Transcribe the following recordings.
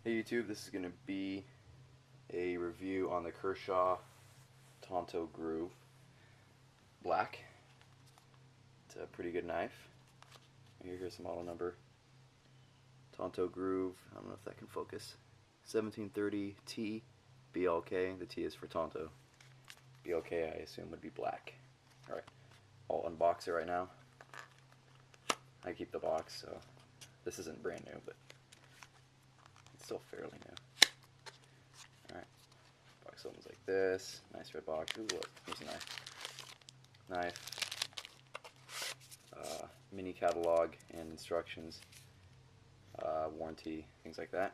Hey YouTube, this is going to be a review on the Kershaw Tanto Groove Black. It's a pretty good knife. Here's the model number. Tanto Groove, I don't know if that can focus. 1730T BLK, the T is for Tanto. BLK I assume would be black. Alright, I'll unbox it right now. I keep the box, so this isn't brand new, but it's still fairly new. Alright, box opens like this. Nice red box. Ooh, look, here's a knife. Mini catalog and instructions, warranty, things like that.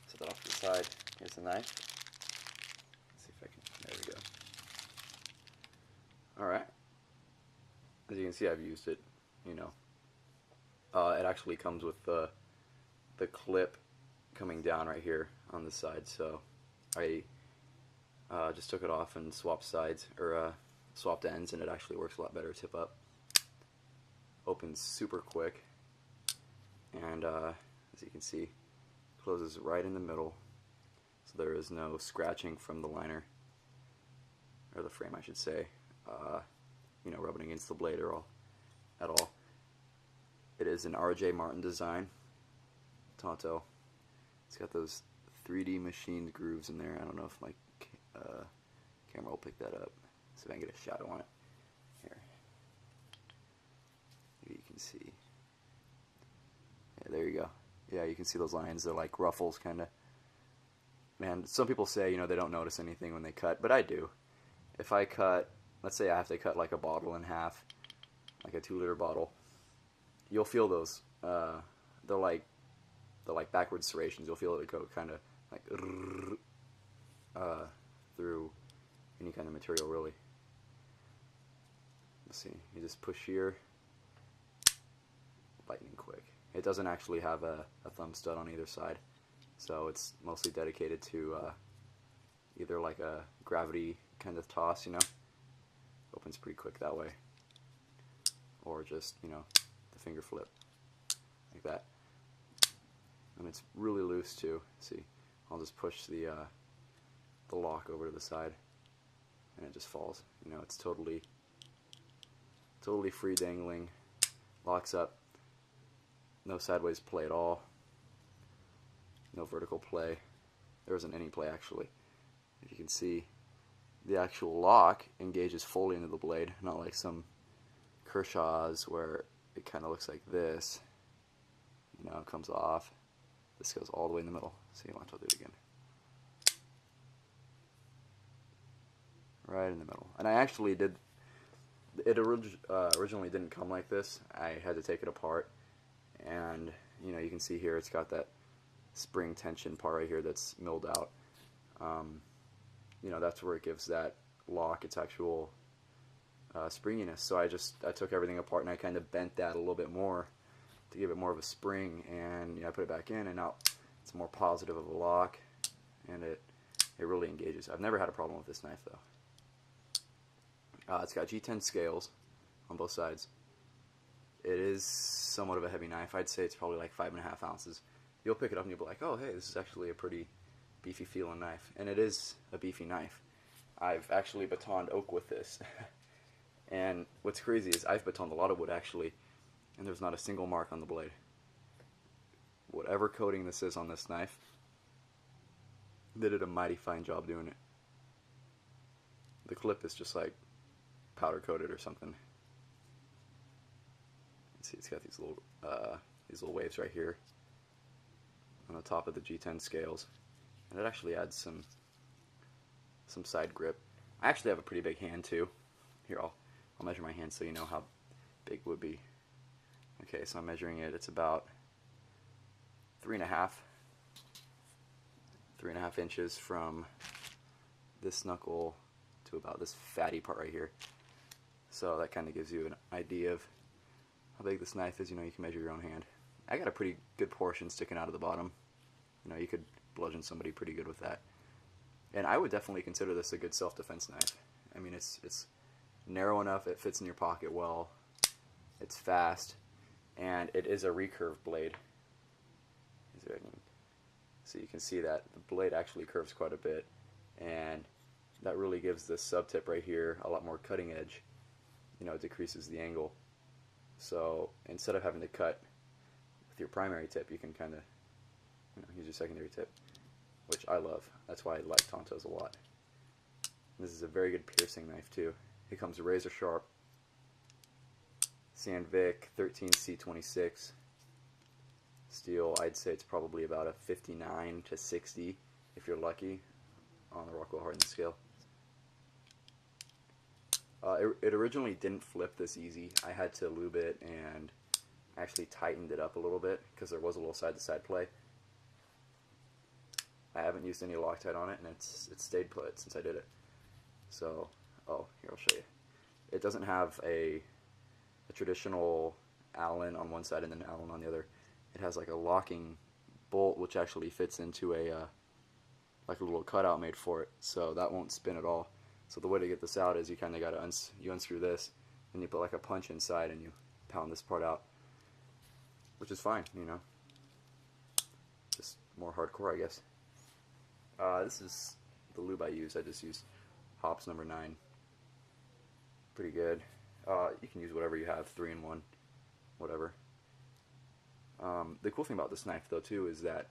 Set that off to the side. Here's the knife. Let's see if I can, there we go. Alright, as you can see, I've used it, it actually comes with the clip coming down right here on the side, so I just took it off and swapped sides, or swapped ends, and it actually works a lot better. Tip up, opens super quick, and as you can see, closes right in the middle, so there is no scratching from the liner, or the frame I should say, rubbing against the blade at all. It is an R.J. Martin design, Tanto. It's got those 3D machined grooves in there. I don't know if my camera will pick that up. See if I can get a shadow on it. Here. Maybe you can see. Yeah, there you go. Yeah, you can see those lines. They're like ruffles, kind of. Man, some people say, they don't notice anything when they cut, but I do. If I cut, let's say I have to cut like a bottle in half, like a 2-liter bottle, you'll feel those. They're like backwards serrations. You'll feel it go kind of like through any kind of material, really. Let's see. You just push here, lightning quick. It doesn't actually have a thumb stud on either side, so it's mostly dedicated to either like a gravity kind of toss, opens pretty quick that way, or just the finger flip like that. And it's really loose too. See, I'll just push the lock over to the side, and it just falls. It's totally free dangling, locks up. No sideways play at all. No vertical play. There isn't any play actually. If you can see, the actual lock engages fully into the blade, not like some Kershaw's where it kind of looks like this. It comes off. This goes all the way in the middle. See, watch, I'll do it again. Right in the middle. And I actually did, it originally didn't come like this. I had to take it apart. And, you can see here it's got that spring tension part right here that's milled out. That's where it gives that lock its actual springiness. So I took everything apart and I kind of bent that a little bit more to give it more of a spring, and I put it back in, and now it's more positive of a lock, and it really engages. I've never had a problem with this knife though. It's got G10 scales on both sides. It is somewhat of a heavy knife. I'd say it's probably like 5.5 ounces. You'll pick it up and you'll be like, oh hey, this is actually a pretty beefy feeling knife, and it is a beefy knife. I've actually batoned oak with this. And what's crazy is I've batoned a lot of wood actually, and there's not a single mark on the blade. Whatever coating this is on this knife, they did a mighty fine job doing it. The clip is just like powder coated or something. See, it's got these little waves right here on the top of the G10 scales, and it actually adds some side grip. I actually have a pretty big hand too. Here, I'll measure my hand so you know how big it would be. Okay, so I'm measuring it. It's about 3.5 inches from this knuckle to about this fatty part right here. So that kind of gives you an idea of how big this knife is. You can measure your own hand. I got a pretty good portion sticking out of the bottom. You could bludgeon somebody pretty good with that. And I would definitely consider this a good self-defense knife. I mean, it's narrow enough, it fits in your pocket well, it's fast, and it is a recurve blade. So you can see that the blade actually curves quite a bit, and that really gives this sub tip right here a lot more cutting edge. You know, it decreases the angle. So instead of having to cut with your primary tip, you can kind of, you know, use your secondary tip, which I love. That's why I like Tantos a lot. This is a very good piercing knife too. It comes razor sharp. Sandvik 13C26 steel. I'd say it's probably about a 59 to 60 if you're lucky on the Rockwell hardness scale. It originally didn't flip this easy. I had to lube it and actually tightened it up a little bit because there was a little side-to-side play. I haven't used any Loctite on it, and it's stayed put since I did it. So, oh, here I'll show you. It doesn't have a traditional Allen on one side and then Allen on the other. It has like a locking bolt which actually fits into a like a little cutout made for it, so that won't spin at all. So the way to get this out is you kind of got to you unscrew this, and you put like a punch inside and you pound this part out, which is fine, you know. Just more hardcore, I guess. This is the lube I use. I just used Hops number 9. Pretty good. You can use whatever you have, 3-in-1, whatever. The cool thing about this knife, though, too, is that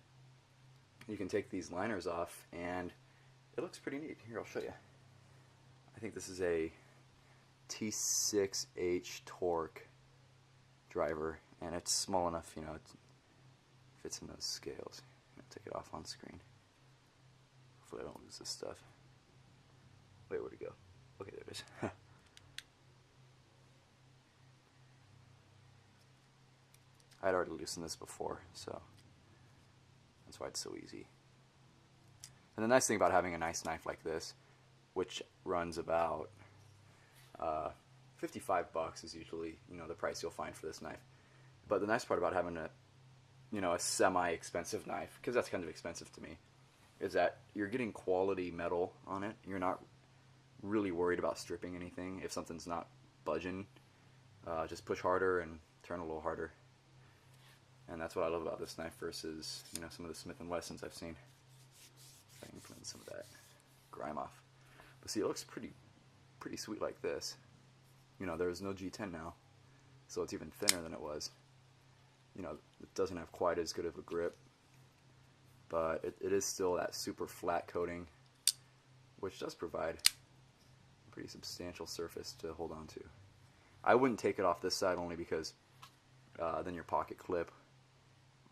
you can take these liners off, and it looks pretty neat. Here, I'll show you. I think this is a T6H torque driver, and it's small enough, you know, it fits in those scales. I'm going to take it off on screen. Hopefully I don't lose this stuff. Wait, where'd it go? Okay, there it is. I'd already loosened this before, so that's why it's so easy. And the nice thing about having a nice knife like this, which runs about $55 is usually, you know, the price you'll find for this knife. But the nice part about having a, you know, a semi-expensive knife, because that's kind of expensive to me, is that you're getting quality metal on it. You're not really worried about stripping anything. If something's not budging, just push harder and turn a little harder. And that's what I love about this knife versus, you know, some of the Smith & Wessons I've seen. If I can clean some of that grime off. But see, it looks pretty sweet like this. You know, there's no G10 now, so it's even thinner than it was. You know, it doesn't have quite as good of a grip, but it is still that super flat coating, which does provide a pretty substantial surface to hold on to. I wouldn't take it off this side only because then your pocket clip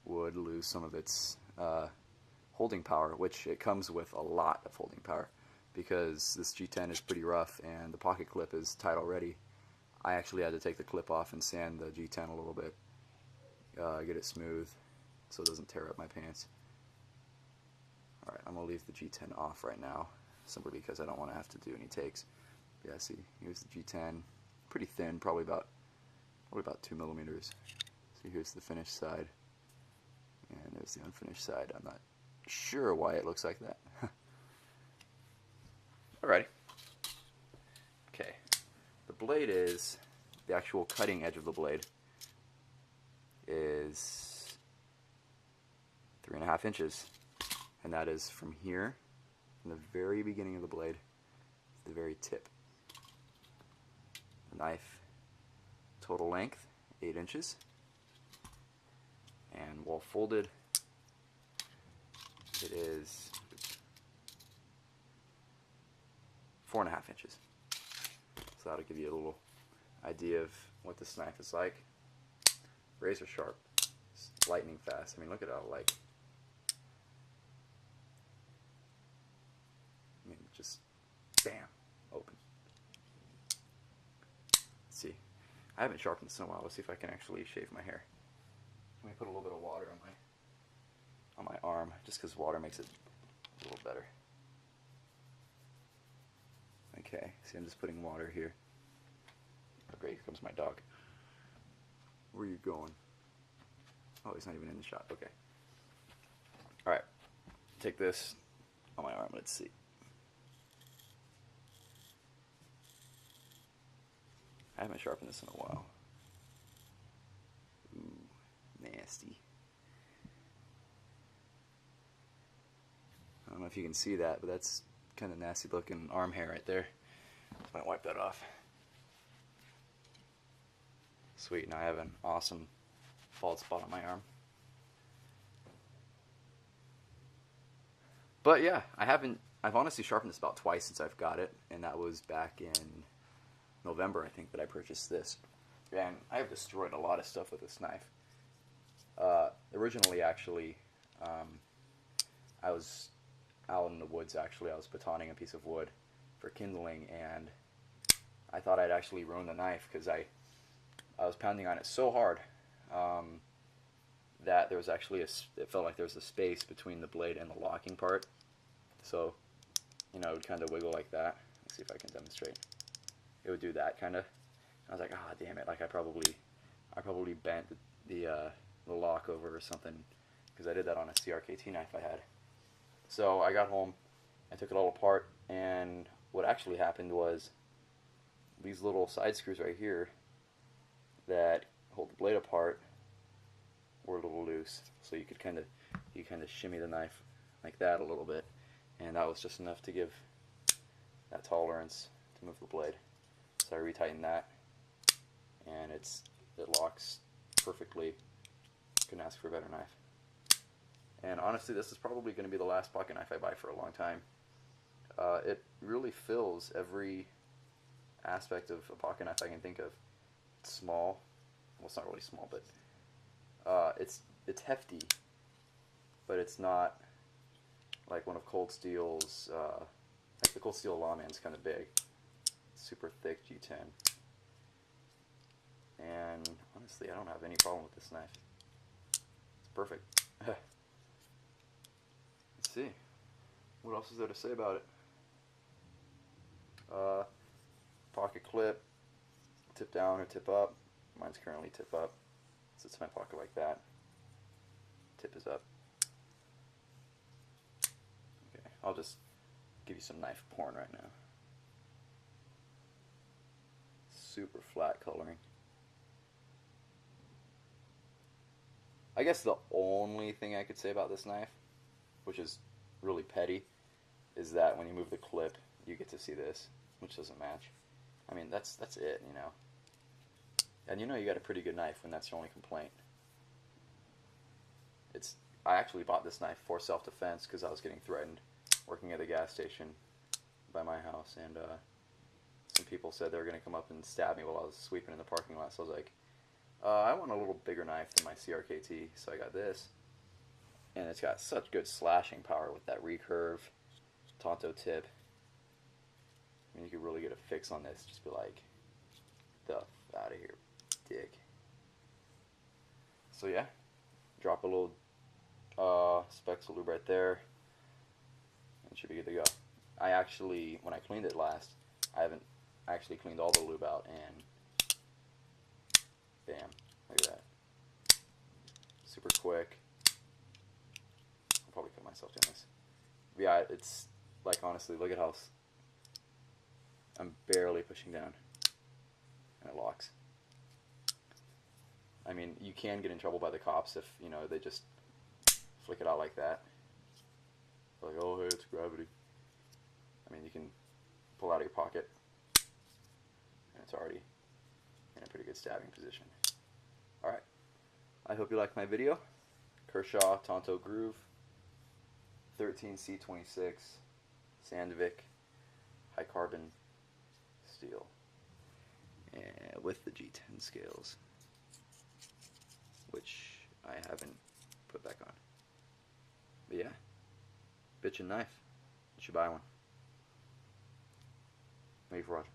would lose some of its holding power, which it comes with a lot of holding power because this G10 is pretty rough and the pocket clip is tight already. I actually had to take the clip off and sand the G10 a little bit, get it smooth so it doesn't tear up my pants. Alright, I'm going to leave the G10 off right now, simply because I don't want to have to do any takes. But yeah, see, here's the G10, pretty thin, probably about 2 millimeters. So here's the finished side, and there's the unfinished side. I'm not sure why it looks like that. Alrighty. Okay. The blade is, the actual cutting edge of the blade is 3.5 inches. And that is from here, from the very beginning of the blade, to the very tip. The knife, total length, 8 inches. And while folded, it is 4.5 inches. So that'll give you a little idea of what this knife is like. Razor sharp, it's lightning fast. I mean, look at how like, I mean, just bam, open. Let's see. I haven't sharpened this in a while. Let's see if I can actually shave my hair. Let me put a little bit of water on my arm, just because water makes it a little better. Okay, see, I'm just putting water here. Oh great, here comes my dog. Where are you going? Oh, he's not even in the shot. Okay. Alright, take this on my arm, let's see. I haven't sharpened this in a while. Ooh, nasty. if you can see that, but that's kind of nasty looking arm hair right there. I might wipe that off. Sweet, now I have an awesome bald spot on my arm. But yeah, I've honestly sharpened this about twice since I've got it, and that was back in November, I think, that I purchased this. And I have destroyed a lot of stuff with this knife. Originally, actually, I was out in the woods, actually. I was batoning a piece of wood for kindling, and I thought I'd actually ruin the knife because I was pounding on it so hard that there was actually it felt like there was a space between the blade and the locking part. So, you know, it would kind of wiggle like that. Let's see if I can demonstrate. It would do that kind of. I was like, ah, damn it! Like I probably bent the lock over or something because I did that on a CRKT knife I had. So I got home, I took it all apart, and what actually happened was these little side screws right here that hold the blade apart were a little loose, so you kind of shimmy the knife like that a little bit, and that was just enough to give that tolerance to move the blade. So I retightened that, and it locks perfectly. Couldn't ask for a better knife. And honestly, this is probably going to be the last pocket knife I buy for a long time. It really fills every aspect of a pocket knife I can think of. It's small. Well, it's not really small, but it's hefty. But it's not like one of Cold Steel's. Like the Cold Steel Lawman's kind of big. It's super thick G10. And honestly, I don't have any problem with this knife. It's perfect. Let's see. What else is there to say about it? Pocket clip, tip down or tip up. Mine's currently tip up. Sits in my pocket like that. Tip is up. Okay, I'll just give you some knife porn right now. Super flat coloring. I guess the only thing I could say about this knife, which is really petty, is that when you move the clip, you get to see this, which doesn't match. I mean, that's it, you know. And you know you got a pretty good knife when that's your only complaint. I actually bought this knife for self-defense because I was getting threatened working at a gas station by my house, and some people said they were going to come up and stab me while I was sweeping in the parking lot. So I was like, I want a little bigger knife than my CRKT, so I got this. And it's got such good slashing power with that recurve Tanto tip. I mean, you could really get a fix on this. Just be like, the f out of here, dick. So yeah, drop a little specks of lube right there, and it should be good to go. I actually, when I cleaned it last, I haven't actually cleaned all the lube out, and bam, look at that. Super quick. I'll probably cut myself doing this. But yeah, it's like, honestly, look at how I'm barely pushing down, and it locks. I mean, you can get in trouble by the cops if, you know, they just flick it out like that. Like, oh, hey, it's gravity. I mean, you can pull out of your pocket, and it's already in a pretty good stabbing position. Alright, I hope you liked my video. Kershaw Tanto Groove, 13C26, Sandvik, high carbon steel, and with the G10 scales, which I haven't put back on. But yeah, bitchin' knife. You should buy one. Thank you for watching.